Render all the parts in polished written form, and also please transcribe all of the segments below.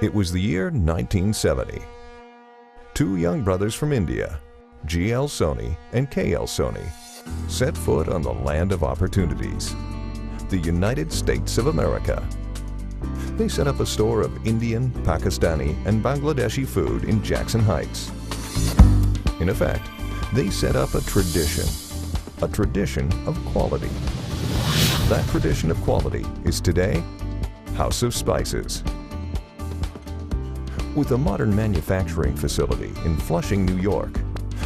It was the year 1970. Two young brothers from India, GL Soni and KL Soni, set foot on the land of opportunities, the United States of America. They set up a store of Indian, Pakistani, and Bangladeshi food in Jackson Heights. In effect, they set up a tradition of quality. That tradition of quality is today House of Spices. With a modern manufacturing facility in Flushing, New York,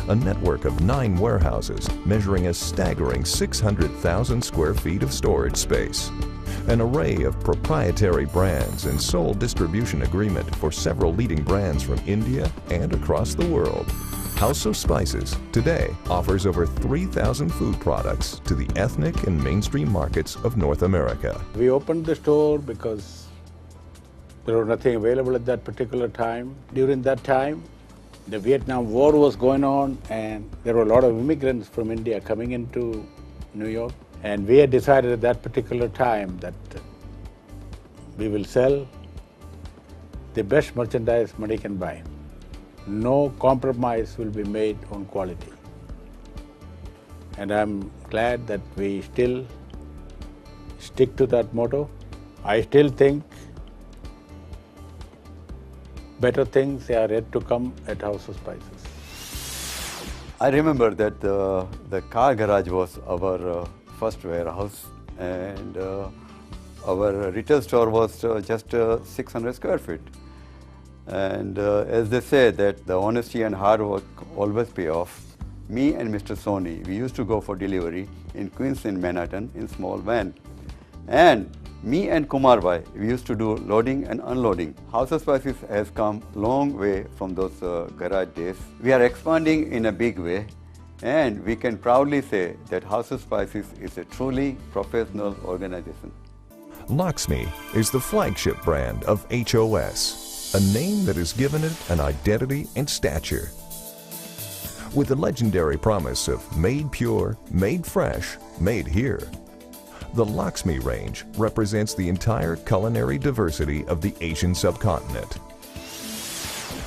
a network of 9 warehouses measuring a staggering 600,000 square feet of storage space, an array of proprietary brands and sole distribution agreement for several leading brands from India and across the world, House of Spices today offers over 3,000 food products to the ethnic and mainstream markets of North America. We opened the store because there was nothing available at that particular time. During that time, the Vietnam War was going on and there were a lot of immigrants from India coming into New York. And we had decided at that particular time that we will sell the best merchandise money can buy. No compromise will be made on quality. And I'm glad that we still stick to that motto. I still think better things are yet to come at House of Spices. I remember that the car garage was our first warehouse, and our retail store was just 600 square feet. And as they say that the honesty and hard work always pay off, me and Mr. Soni, we used to go for delivery in Queens in Manhattan in small van. And me and Kumar Bhai, we used to do loading and unloading. House of Spices has come long way from those garage days. We are expanding in a big way, and we can proudly say that House of Spices is a truly professional organization. Lakshmi is the flagship brand of HOS, a name that has given it an identity and stature. With the legendary promise of made pure, made fresh, made here, the Lakshmi range represents the entire culinary diversity of the Asian subcontinent.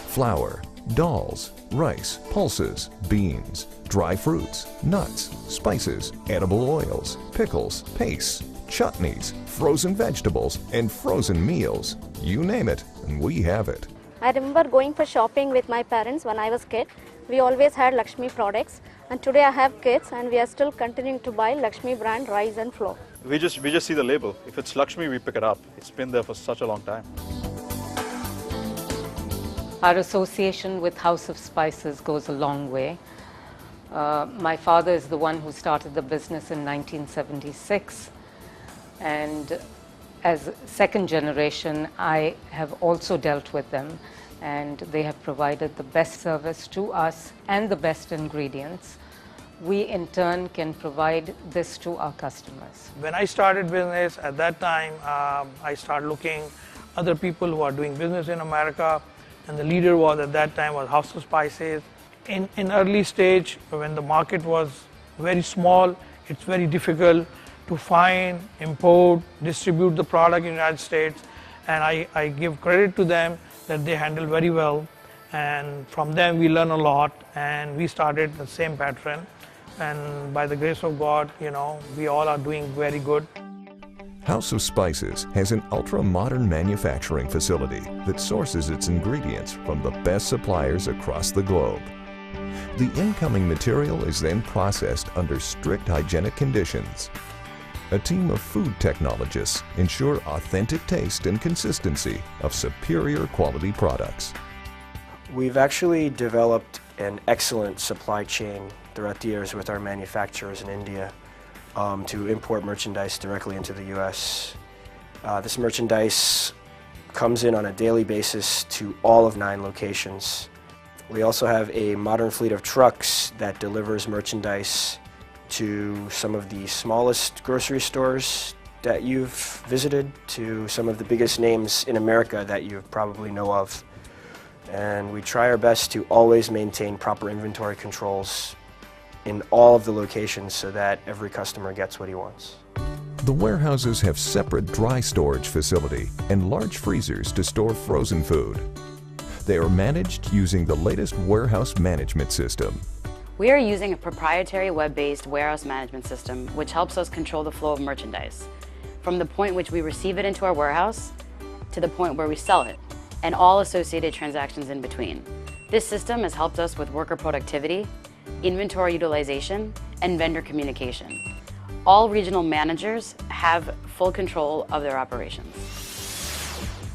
Flour, dals, rice, pulses, beans, dry fruits, nuts, spices, edible oils, pickles, pastes, chutneys, frozen vegetables, and frozen meals. You name it, and we have it. I remember going for shopping with my parents when I was a kid. We always had Lakshmi products, and today I have kids and we are still continuing to buy Lakshmi brand rice and flour. We just see the label. If it's Lakshmi, we pick it up. It's been there for such a long time. Our association with House of Spices goes a long way. My father is the one who started the business in 1976, and as second generation, I have also dealt with them, and they have provided the best service to us and the best ingredients. We in turn can provide this to our customers. When I started business, at that time, I started looking other people who are doing business in America, and the leader was at that time was House of Spices. In early stage, when the market was very small, it's very difficult to find, import, distribute the product in the United States, and I give credit to them that they handle very well, and from them we learn a lot, and we started the same pattern. And by the grace of God, we all are doing very good. House of Spices has an ultra-modern manufacturing facility that sources its ingredients from the best suppliers across the globe. The incoming material is then processed under strict hygienic conditions. A team of food technologists ensure authentic taste and consistency of superior quality products. We've actually developed an excellent supply chain throughout the years with our manufacturers in India to import merchandise directly into the US. This merchandise comes in on a daily basis to all of 9 locations. We also have a modern fleet of trucks that delivers merchandise to some of the smallest grocery stores that you've visited, to some of the biggest names in America that you probably know of. And we try our best to always maintain proper inventory controls in all of the locations so that every customer gets what he wants. The warehouses have separate dry storage facility and large freezers to store frozen food. They are managed using the latest warehouse management system. We are using a proprietary web-based warehouse management system which helps us control the flow of merchandise from the point which we receive it into our warehouse to the point where we sell it and all associated transactions in between. This system has helped us with worker productivity, inventory utilization, and vendor communication. All regional managers have full control of their operations.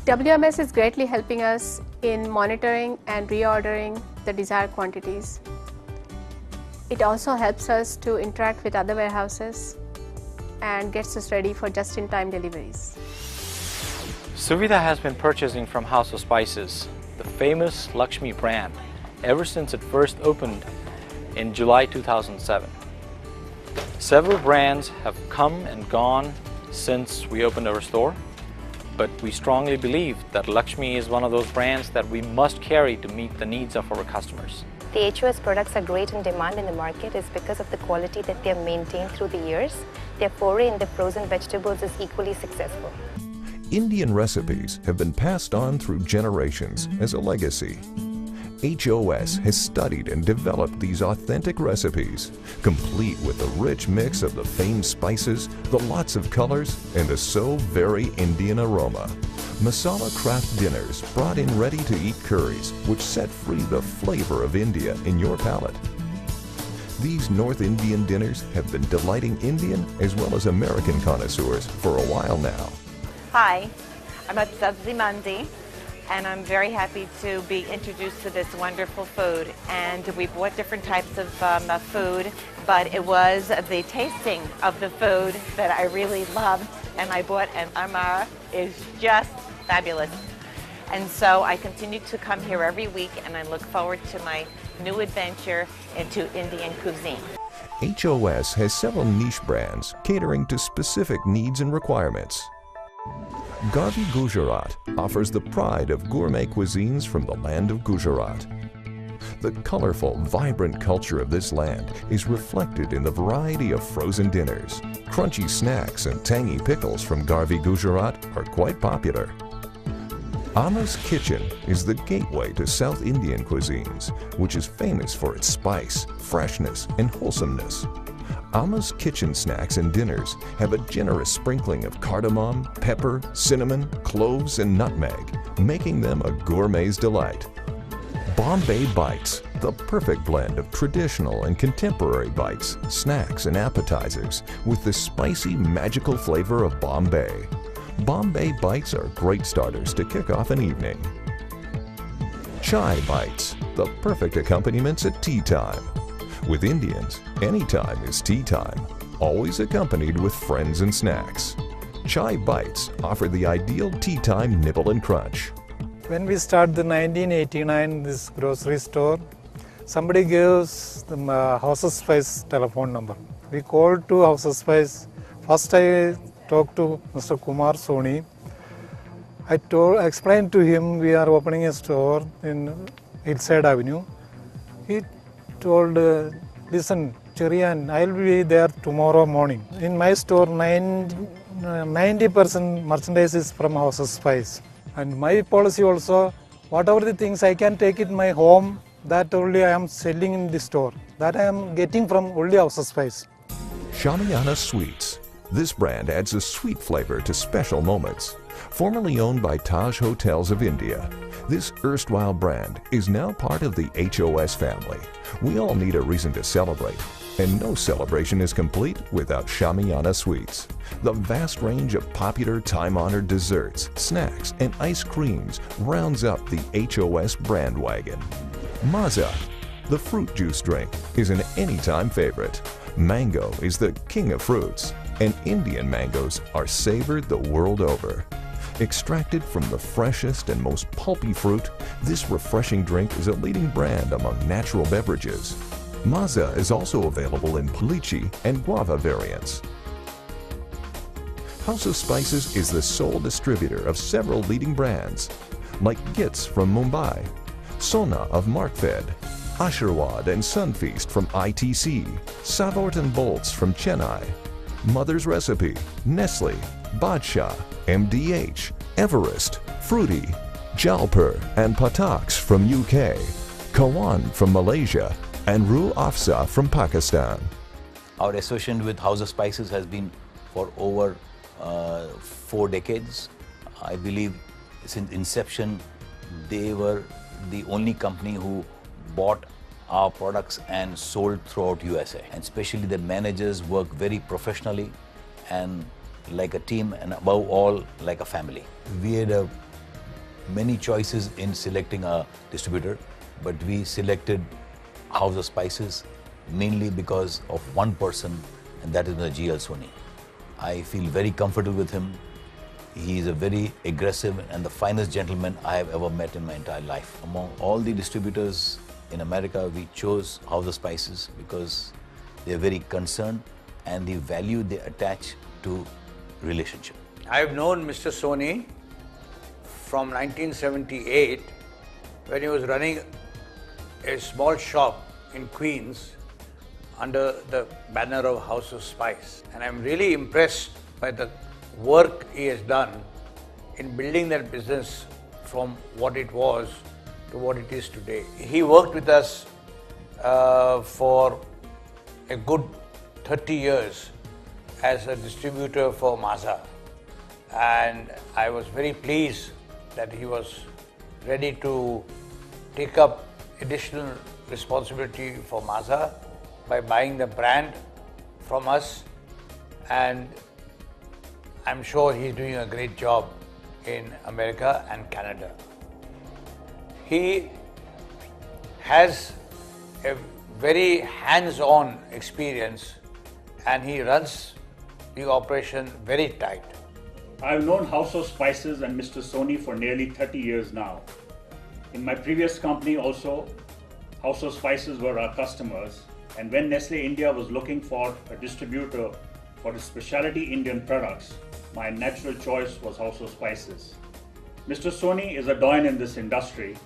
WMS is greatly helping us in monitoring and reordering the desired quantities. It also helps us to interact with other warehouses and gets us ready for just-in-time deliveries. Suvidha has been purchasing from House of Spices, the famous Lakshmi brand, ever since it first opened in July 2007. Several brands have come and gone since we opened our store, but we strongly believe that Lakshmi is one of those brands that we must carry to meet the needs of our customers. The HOS products are great in demand in the market is because of the quality that they have maintained through the years. Their foray in the frozen vegetables is equally successful. Indian recipes have been passed on through generations as a legacy. HOS has studied and developed these authentic recipes, complete with the rich mix of the famed spices, the lots of colors, and the so very Indian aroma. Masala craft dinners brought in ready-to-eat curries, which set free the flavor of India in your palate. These North Indian dinners have been delighting Indian as well as American connoisseurs for a while now. Hi, I'm at Sabzi Mandi, and I'm very happy to be introduced to this wonderful food. And we bought different types of food, but it was the tasting of the food that I really loved. And I bought an Amara is just fabulous. And so I continue to come here every week, and I look forward to my new adventure into Indian cuisine. HOS has several niche brands catering to specific needs and requirements. Garvi Gujarat offers the pride of gourmet cuisines from the land of Gujarat. The colorful, vibrant culture of this land is reflected in the variety of frozen dinners. Crunchy snacks and tangy pickles from Garvi Gujarat are quite popular. Amma's Kitchen is the gateway to South Indian cuisines, which is famous for its spice, freshness, and wholesomeness. Amma's Kitchen snacks and dinners have a generous sprinkling of cardamom, pepper, cinnamon, cloves, and nutmeg, making them a gourmet's delight. Bombay Bites, the perfect blend of traditional and contemporary bites, snacks, and appetizers with the spicy, magical flavor of Bombay. Bombay Bites are great starters to kick off an evening. Chai Bites, the perfect accompaniments at tea time. With Indians, any time is tea time, always accompanied with friends and snacks. Chai Bites offer the ideal tea time nibble and crunch. When we started the 1989 this grocery store, somebody gave us the House of Spice telephone number. We called to House of Spice. First I talked to Mr. Kumar Soni. I explained to him we are opening a store in Hillside Avenue. He told, listen, Cherian, I'll be there tomorrow morning. In my store, 90% merchandise is from House of Spice. And my policy also, whatever the things I can take in my home, that only I am selling in the store. That I am getting from only House of Spice. Shamiana Sweets. This brand adds a sweet flavor to special moments. Formerly owned by Taj Hotels of India, this erstwhile brand is now part of the HOS family. We all need a reason to celebrate, and no celebration is complete without Shamiana Sweets. The vast range of popular time-honored desserts, snacks, and ice creams rounds up the HOS brand wagon. Maza, the fruit juice drink, is an anytime favorite. Mango is the king of fruits, and Indian mangoes are savored the world over. Extracted from the freshest and most pulpy fruit, this refreshing drink is a leading brand among natural beverages. Maza is also available in lychee and guava variants. House of Spices is the sole distributor of several leading brands, like Gits from Mumbai, Sona of Markfed, Asherwad and Sunfeast from ITC, Savort and Bolts from Chennai, Mother's Recipe, Nestle, Badshah, MDH, Everest, Fruity, Jalpur and Patax from UK, Kawan from Malaysia, and Rue Afza from Pakistan. Our association with House of Spices has been for over 4 decades. I believe since inception, they were the only company who bought our products and sold throughout USA. And especially the managers work very professionally and like a team, and above all, like a family. We had many choices in selecting a distributor, but we selected House of Spices mainly because of one person, and that is GL Soni. I feel very comfortable with him. He is a very aggressive and the finest gentleman I have ever met in my entire life. Among all the distributors in America, we chose House of Spices because they are very concerned and the value they attach to relationship. I've known Mr. Soni from 1978 when he was running a small shop in Queens under the banner of House of Spice. And I'm really impressed by the work he has done in building that business from what it was to what it is today. He worked with us for a good 30 years as a distributor for Mazda, and I was very pleased that he was ready to take up additional responsibility for Mazda by buying the brand from us, and I'm sure he's doing a great job in America and Canada. He has a very hands-on experience and he runs the operation very tight. I've known House of Spices and Mr. Soni for nearly 30 years now. In my previous company also, House of Spices were our customers, and when Nestle India was looking for a distributor for its specialty Indian products, my natural choice was House of Spices. Mr. Soni is a doyen in this industry,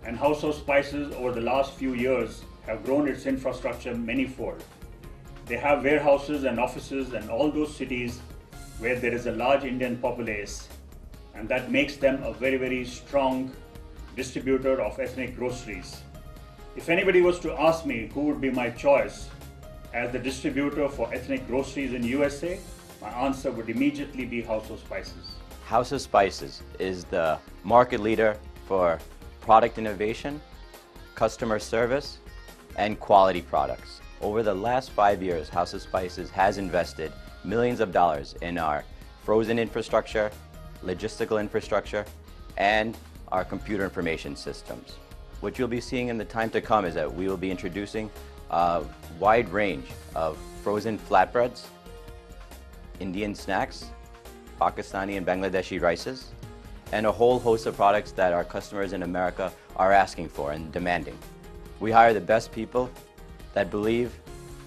and House of Spices over the last few years have grown its infrastructure manyfold. They have warehouses and offices in all those cities where there is a large Indian populace, and that makes them a very, very strong distributor of ethnic groceries. If anybody was to ask me who would be my choice as the distributor for ethnic groceries in USA, my answer would immediately be House of Spices. House of Spices is the market leader for product innovation, customer service, and quality products. Over the last 5 years, House of Spices has invested millions of dollars in our frozen infrastructure, logistical infrastructure, and our computer information systems. What you'll be seeing in the time to come is that we will be introducing a wide range of frozen flatbreads, Indian snacks, Pakistani and Bangladeshi rices, and a whole host of products that our customers in America are asking for and demanding. We hire the best people that believe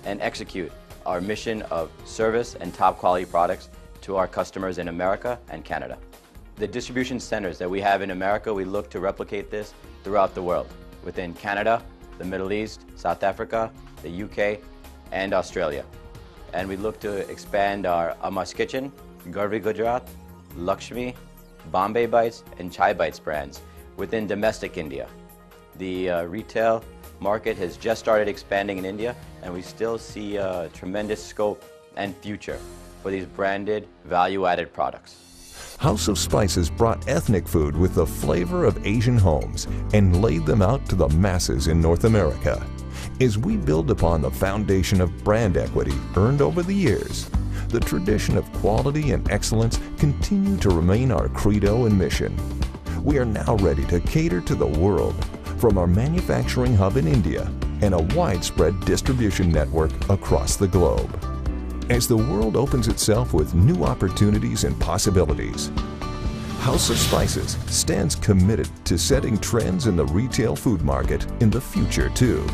and execute our mission of service and top quality products to our customers in America and Canada. The distribution centers that we have in America, we look to replicate this throughout the world, within Canada, the Middle East, South Africa, the UK, and Australia. And we look to expand our Amma's Kitchen, Garvi Gujarat, Lakshmi, Bombay Bites, and Chai Bites brands within domestic India. The retail market has just started expanding in India, and we still see a tremendous scope and future for these branded, value-added products. House of Spices brought ethnic food with the flavor of Asian homes and laid them out to the masses in North America. As we build upon the foundation of brand equity earned over the years, the tradition of quality and excellence continue to remain our credo and mission. We are now ready to cater to the world from our manufacturing hub in India and a widespread distribution network across the globe. As the world opens itself with new opportunities and possibilities, House of Spices stands committed to setting trends in the retail food market in the future too.